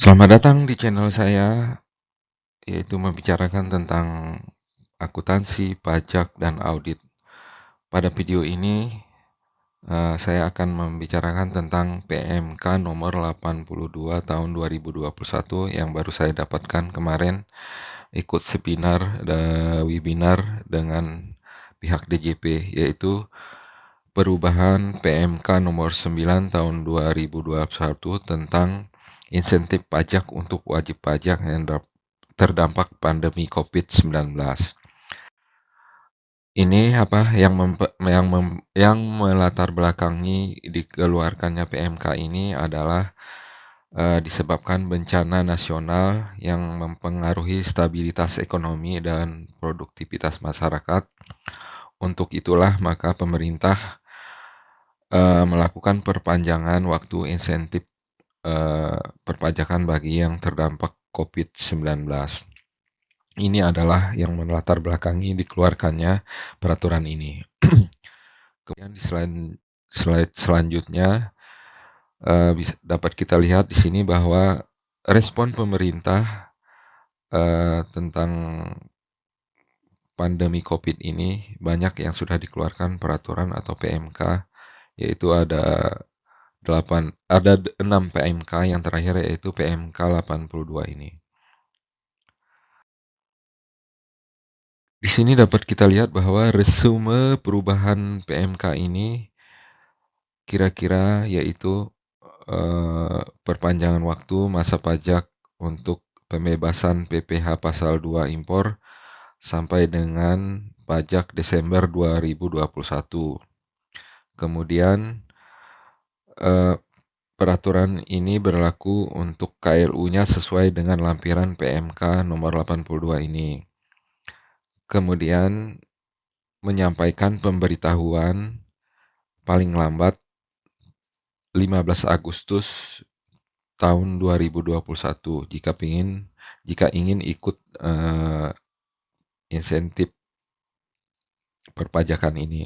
Selamat datang di channel saya, yaitu membicarakan tentang akuntansi, pajak, dan audit. Pada video ini, saya akan membicarakan tentang PMK nomor 82 tahun 2021 yang baru saya dapatkan kemarin ikut webinar dengan pihak DJP, yaitu perubahan PMK nomor 9 tahun 2021 tentang insentif pajak untuk wajib pajak yang terdampak pandemi COVID-19. Ini yang melatar belakangi dikeluarkannya PMK ini adalah disebabkan bencana nasional yang mempengaruhi stabilitas ekonomi dan produktivitas masyarakat. Untuk itulah maka pemerintah melakukan perpanjangan waktu insentif perpajakan bagi yang terdampak COVID-19. Ini adalah yang melatar belakangi dikeluarkannya peraturan ini. Kemudian di slide selanjutnya dapat kita lihat di sini bahwa respon pemerintah tentang pandemi COVID ini banyak yang sudah dikeluarkan peraturan atau PMK, yaitu ada 6 PMK, yang terakhir yaitu PMK 82 ini. Di sini dapat kita lihat bahwa resume perubahan PMK ini kira-kira yaitu perpanjangan waktu masa pajak untuk pembebasan PPh pasal 2 impor sampai dengan pajak Desember 2021. Kemudian peraturan ini berlaku untuk KLU-nya sesuai dengan lampiran PMK nomor 82 ini. Kemudian menyampaikan pemberitahuan paling lambat 15 Agustus tahun 2021 jika ingin ikut insentif perpajakan ini.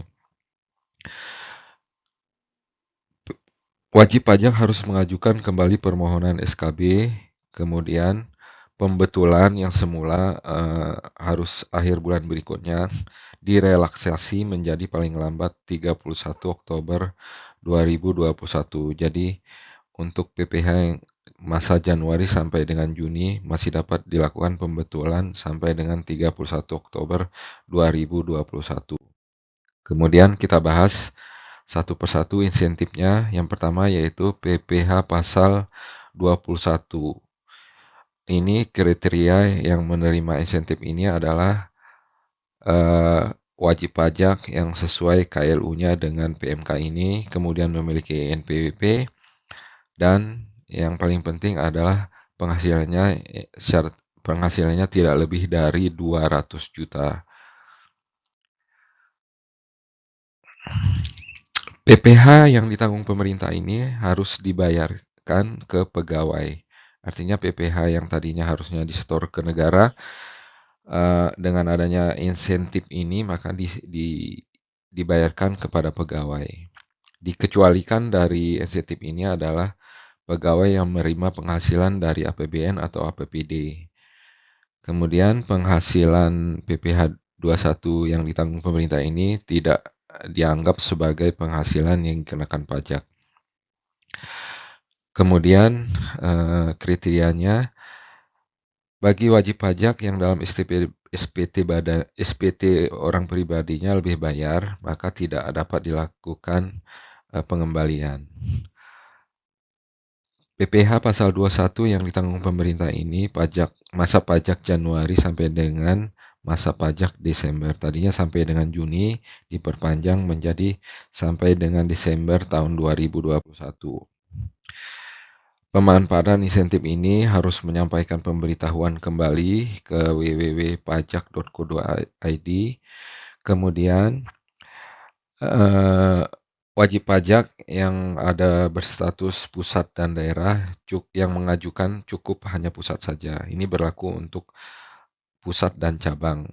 Wajib pajak harus mengajukan kembali permohonan SKB, kemudian pembetulan yang semula harus akhir bulan berikutnya direlaksasi menjadi paling lambat 31 Oktober 2021. Jadi untuk PPh yang masa Januari sampai dengan Juni masih dapat dilakukan pembetulan sampai dengan 31 Oktober 2021. Kemudian kita bahas satu persatu insentifnya. Yang pertama yaitu PPh pasal 21. Ini kriteria yang menerima insentif ini adalah wajib pajak yang sesuai KLU-nya dengan PMK ini, kemudian memiliki NPWP, dan yang paling penting adalah penghasilannya tidak lebih dari 200 juta. PPh yang ditanggung pemerintah ini harus dibayarkan ke pegawai. Artinya PPh yang tadinya harusnya disetor ke negara, dengan adanya insentif ini maka dibayarkan kepada pegawai. Dikecualikan dari insentif ini adalah pegawai yang menerima penghasilan dari APBN atau APBD. Kemudian penghasilan PPh 21 yang ditanggung pemerintah ini tidak dianggap sebagai penghasilan yang dikenakan pajak. Kemudian kriterianya bagi wajib pajak yang dalam SPT orang pribadinya lebih bayar, maka tidak dapat dilakukan pengembalian. PPh pasal 21 yang ditanggung pemerintah ini masa pajak Januari sampai dengan masa pajak Desember. Tadinya sampai dengan Juni, diperpanjang menjadi sampai dengan Desember tahun 2021. Pemanfaatan insentif ini harus menyampaikan pemberitahuan kembali ke www.pajak.co.id. Kemudian wajib pajak yang ada berstatus pusat dan daerah yang mengajukan cukup hanya pusat saja. Ini berlaku untuk pusat dan cabang.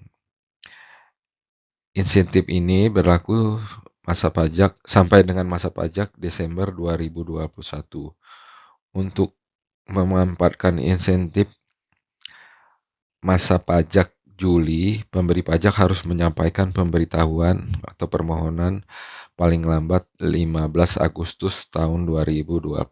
Insentif ini berlaku sampai dengan masa pajak Desember 2021. Untuk memanfaatkan insentif masa pajak Juli, pemberi pajak harus menyampaikan pemberitahuan atau permohonan paling lambat 15 Agustus tahun 2021.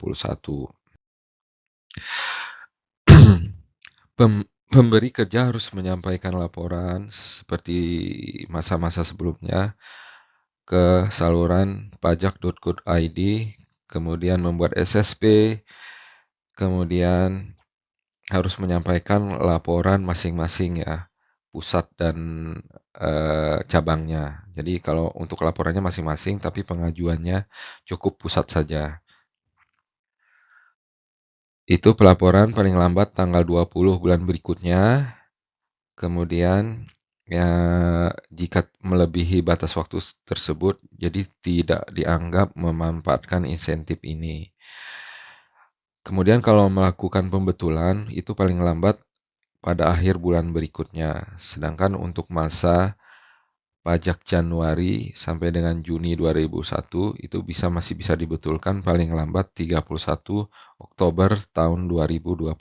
Pemberi kerja harus menyampaikan laporan seperti masa-masa sebelumnya ke saluran pajak.go.id, kemudian membuat SSP, kemudian harus menyampaikan laporan masing-masing ya, pusat dan cabangnya. Jadi kalau untuk laporannya masing-masing, tapi pengajuannya cukup pusat saja. Itu pelaporan paling lambat tanggal 20 bulan berikutnya. Kemudian ya jika melebihi batas waktu tersebut, jadi tidak dianggap memanfaatkan insentif ini. Kemudian kalau melakukan pembetulan itu paling lambat pada akhir bulan berikutnya. Sedangkan untuk masa pajak Januari sampai dengan Juni 2001 itu masih bisa dibetulkan paling lambat 31 Oktober tahun 2021.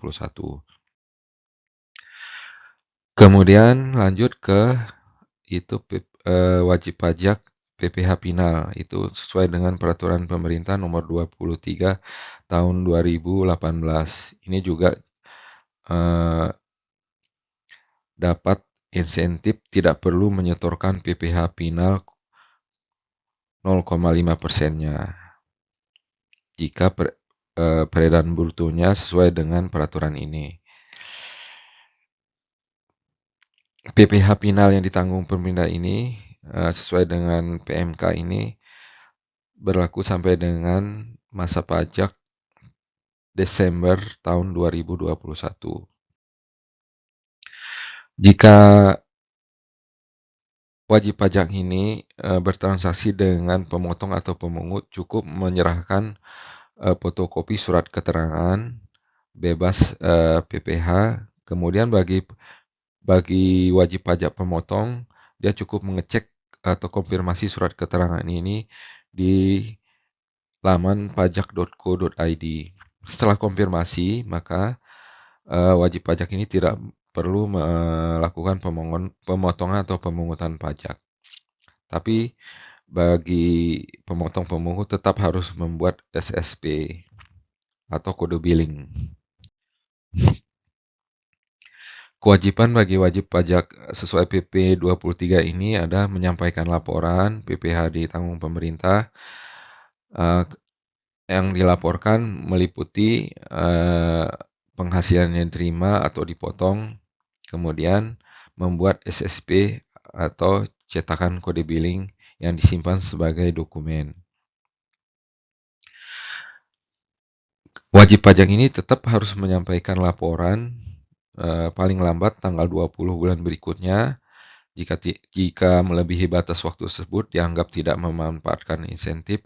Kemudian lanjut ke itu wajib pajak PPh Final. Itu sesuai dengan peraturan pemerintah nomor 23 tahun 2018. Ini juga eh, dapat insentif tidak perlu menyetorkan PPh Final 0,5%-nya jika peredaran brutonya sesuai dengan peraturan ini. PPh Final yang ditanggung pemerintah ini sesuai dengan PMK ini berlaku sampai dengan masa pajak Desember tahun 2021. Jika wajib pajak ini bertransaksi dengan pemotong atau pemungut, cukup menyerahkan fotokopi surat keterangan bebas PPh. Kemudian bagi wajib pajak pemotong, dia cukup mengecek atau konfirmasi surat keterangan ini di laman pajak.go.id. Setelah konfirmasi, maka wajib pajak ini tidak perlu melakukan pemotongan atau pemungutan pajak. Tapi bagi pemotong pemungut tetap harus membuat SSP atau kode billing. Kewajiban bagi wajib pajak sesuai PP 23 ini ada menyampaikan laporan PPh ditanggung pemerintah. Yang dilaporkan meliputi penghasilan yang diterima atau dipotong, kemudian membuat SSP atau cetakan kode billing yang disimpan sebagai dokumen. Wajib pajak ini tetap harus menyampaikan laporan paling lambat tanggal 20 bulan berikutnya. Jika melebihi batas waktu tersebut dianggap tidak memanfaatkan insentif.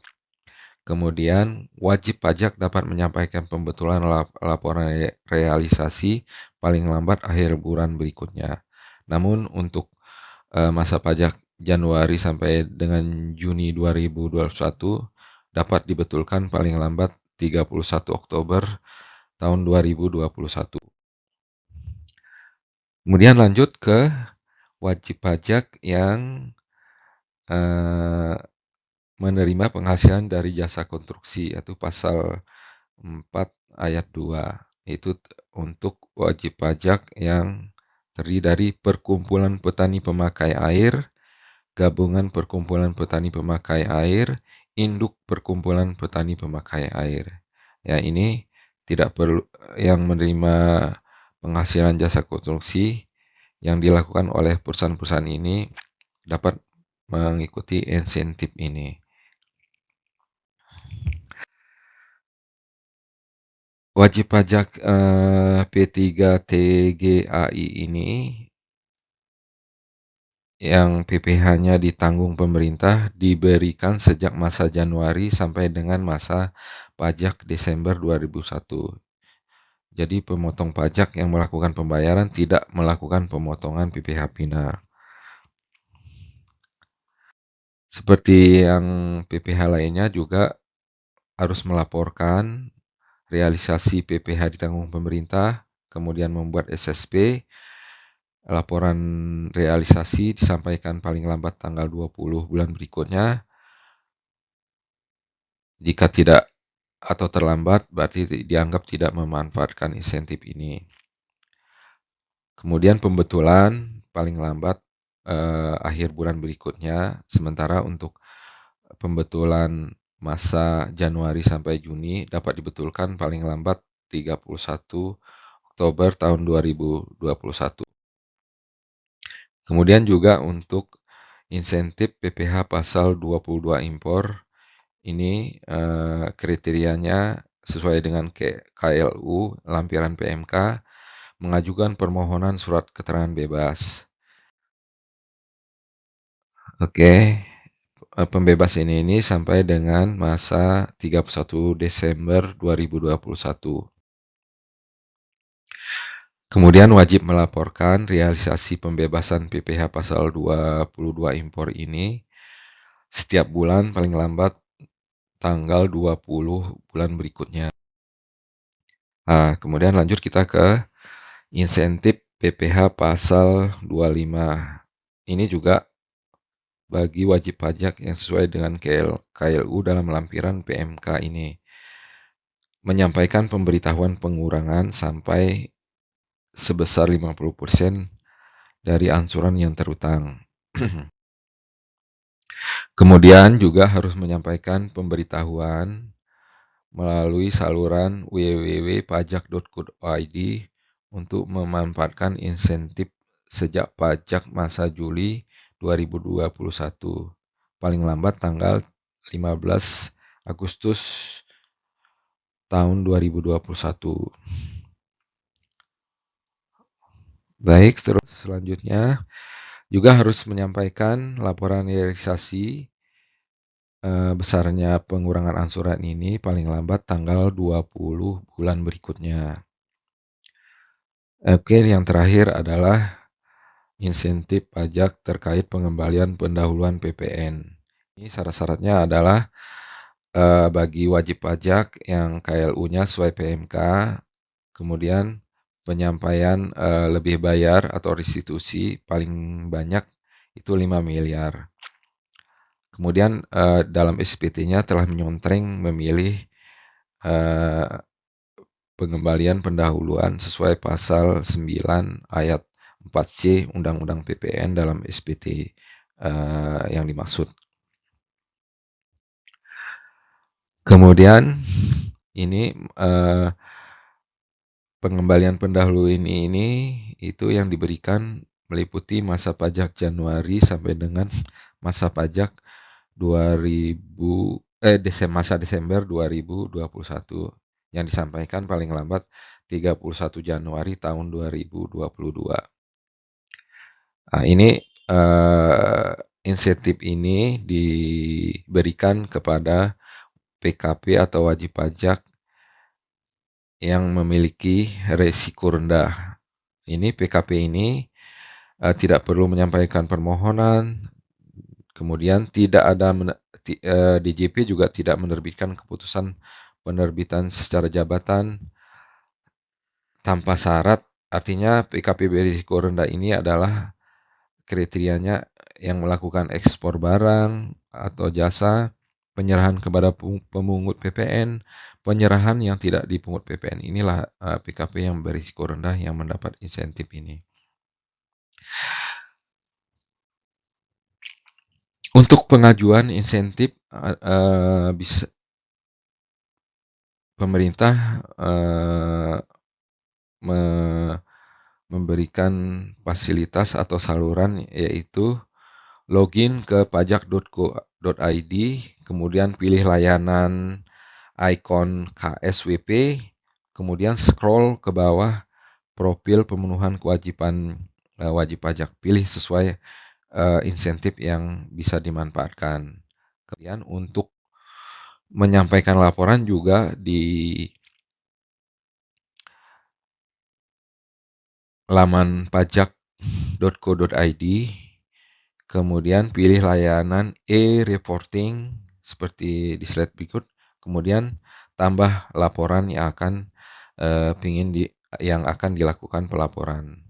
Kemudian, wajib pajak dapat menyampaikan pembetulan laporan realisasi paling lambat akhir bulan berikutnya. Namun, untuk masa pajak Januari sampai dengan Juni 2021 dapat dibetulkan paling lambat 31 Oktober tahun 2021. Kemudian lanjut ke wajib pajak yang menerima penghasilan dari jasa konstruksi, yaitu pasal 4 ayat 2. Itu untuk wajib pajak yang terdiri dari perkumpulan petani pemakai air, gabungan perkumpulan petani pemakai air, induk perkumpulan petani pemakai air. Ya, ini tidak perlu yang menerima penghasilan jasa konstruksi yang dilakukan oleh perusahaan-perusahaan ini dapat mengikuti insentif ini. Wajib pajak P3TGAI ini yang PPh-nya ditanggung pemerintah diberikan sejak masa Januari sampai dengan masa pajak Desember 2001. Jadi pemotong pajak yang melakukan pembayaran tidak melakukan pemotongan PPh final. Seperti yang PPh lainnya juga harus melaporkan realisasi PPh ditanggung pemerintah, kemudian membuat SSP, laporan realisasi disampaikan paling lambat tanggal 20 bulan berikutnya. Jika tidak atau terlambat, berarti dianggap tidak memanfaatkan insentif ini. Kemudian pembetulan paling lambat akhir bulan berikutnya, sementara untuk pembetulan masa Januari sampai Juni dapat dibetulkan paling lambat 31 Oktober tahun 2021. Kemudian juga untuk insentif PPh pasal 22 impor, ini kriterianya sesuai dengan KLU lampiran PMK, mengajukan permohonan surat keterangan bebas. Oke, pembebasan ini sampai dengan masa 31 Desember 2021. Kemudian wajib melaporkan realisasi pembebasan PPh pasal 22 impor ini setiap bulan paling lambat tanggal 20 bulan berikutnya. Nah, kemudian lanjut kita ke insentif PPh pasal 25. Ini juga bagi wajib pajak yang sesuai dengan KLU dalam lampiran PMK ini. Menyampaikan pemberitahuan pengurangan sampai sebesar 50% dari angsuran yang terutang. Kemudian juga harus menyampaikan pemberitahuan melalui saluran www.pajak.go.id untuk memanfaatkan insentif sejak pajak masa Juli 2021, paling lambat tanggal 15 Agustus tahun 2021. Baik, terus selanjutnya juga harus menyampaikan laporan realisasi besarnya pengurangan angsuran ini paling lambat tanggal 20 bulan berikutnya. Oke, yang terakhir adalah insentif pajak terkait pengembalian pendahuluan PPN. Ini syarat-syaratnya adalah bagi wajib pajak yang KLU-nya sesuai PMK, kemudian penyampaian lebih bayar atau restitusi paling banyak itu 5 miliar. Kemudian dalam SPT-nya telah menyontreng memilih pengembalian pendahuluan sesuai pasal 9 ayat 4C Undang-Undang PPN dalam SPT yang dimaksud. Kemudian ini pengembalian pendahulu ini itu yang diberikan meliputi masa pajak Januari sampai dengan masa pajak masa Desember 2021 yang disampaikan paling lambat 31 Januari tahun 2022. Nah, ini insentif ini diberikan kepada PKP atau wajib pajak yang memiliki resiko rendah. Ini PKP ini tidak perlu menyampaikan permohonan, kemudian tidak ada DJP juga tidak menerbitkan keputusan penerbitan secara jabatan tanpa syarat. Artinya PKP berisiko rendah ini adalah kriterianya yang melakukan ekspor barang atau jasa, penyerahan kepada pemungut PPN, penyerahan yang tidak dipungut PPN. Inilah PKP yang berisiko rendah yang mendapat insentif ini. Untuk pengajuan insentif bisa pemerintah memberikan fasilitas atau saluran yaitu login ke pajak.go.id, kemudian pilih layanan ikon KSWP, kemudian scroll ke bawah profil pemenuhan kewajiban wajib pajak, pilih sesuai insentif yang bisa dimanfaatkan. Kemudian untuk menyampaikan laporan juga di laman pajak.go.id, kemudian pilih layanan e-reporting seperti di slide berikut, kemudian tambah laporan yang akan dilakukan pelaporan.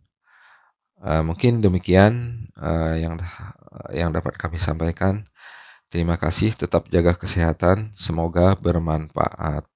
Mungkin demikian yang dapat kami sampaikan. Terima kasih, tetap jaga kesehatan, semoga bermanfaat.